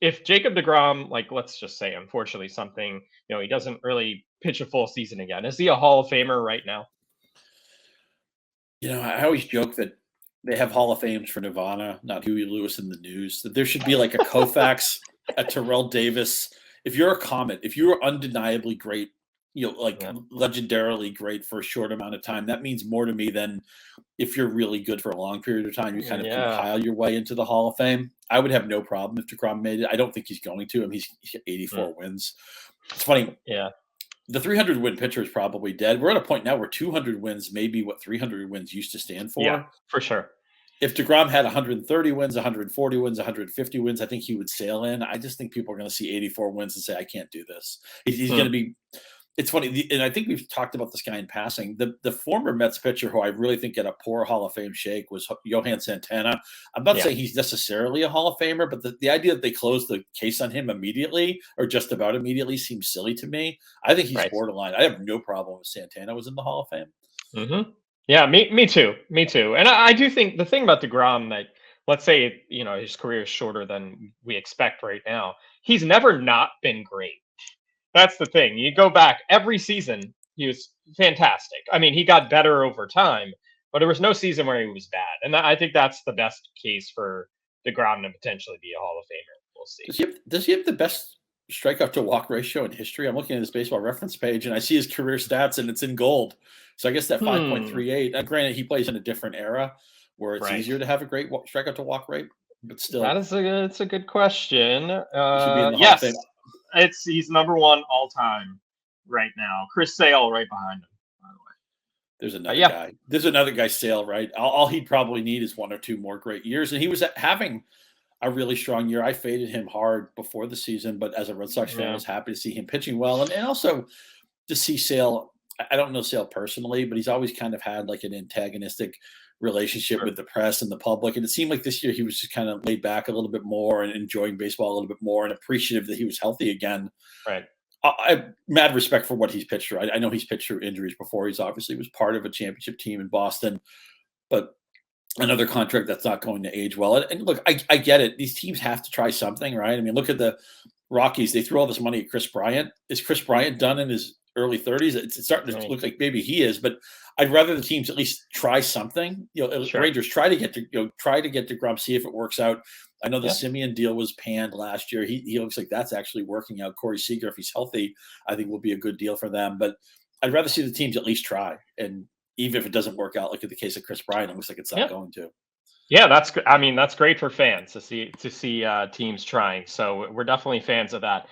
if Jacob deGrom, like, let's just say, unfortunately, something, he doesn't really pitch a full season again. Is he a Hall of Famer right now? I always joke that they have Hall of Fames for Nirvana, not Huey Lewis in the News. That there should be like a Koufax, a Terrell Davis. If you're a Comet, if you're undeniably great, legendarily great for a short amount of time, that means more to me than if you're really good for a long period of time. You kind of compile your way into the Hall of Fame. I would have no problem if deGrom made it. I don't think he's going to. I mean, he's 84 wins. It's funny. Yeah. The 300 win pitcher is probably dead. We're at a point now where 200 wins may be what 300 wins used to stand for. Yeah, for sure. If deGrom had 130 wins, 140 wins, 150 wins, I think he would sail in. I just think people are going to see 84 wins and say, I can't do this. He's going to be – it's funny, and I think we've talked about this guy in passing. The former Mets pitcher who I really think had a poor Hall of Fame shake was Johan Santana. I'm not saying he's necessarily a Hall of Famer, but the idea that they closed the case on him immediately or just about immediately seems silly to me. I think he's borderline. I have no problem if Santana was in the Hall of Fame. Mm-hmm. Yeah, me too. Me too. And I do think the thing about deGrom, like, let's say, his career is shorter than we expect right now. He's never not been great. That's the thing. You go back every season, he was fantastic. I mean, he got better over time, but there was no season where he was bad. And I think that's the best case for deGrom to potentially be a Hall of Famer. We'll see. Does he have the best strikeout to walk ratio in history? I'm looking at his baseball reference page and I see his career stats and it's in gold. So I guess that 5.38, granted he plays in a different era where it's easier to have a great strikeout to walk rate, but still. It's a good question. Yes. He's number one all time right now. Chris Sale right behind him, by the way. There's another guy. There's another guy, Sale, right? All he'd probably need is one or two more great years. And he was having a really strong year. I faded him hard before the season, but as a Red Sox fan, I was happy to see him pitching well. And also to see Sale, I don't know Sale personally, but he's always kind of had like an antagonistic relationship with the press and the public. And it seemed like this year he was just kind of laid back a little bit more and enjoying baseball a little bit more and appreciative that he was healthy again. Right. I have mad respect for what he's pitched through. I know he's pitched through injuries before. He's obviously was part of a championship team in Boston, but another contract that's not going to age well. And look, I get it. These teams have to try something, right? I mean, look at the Rockies. They threw all this money at Chris Bryant. Is Chris Bryant done in his early 30s? It's starting to look like maybe he is, but I'd rather the teams at least try something. Rangers try to get deGrom, see if it works out. I know the Simeon deal was panned last year. He looks like that's actually working out. Corey Seager, if he's healthy, I think will be a good deal for them. But I'd rather see the teams at least try. And even if it doesn't work out, like in the case of Chris Bryant, it looks like it's not going to. Yeah, that's great for fans to see teams trying. So we're definitely fans of that.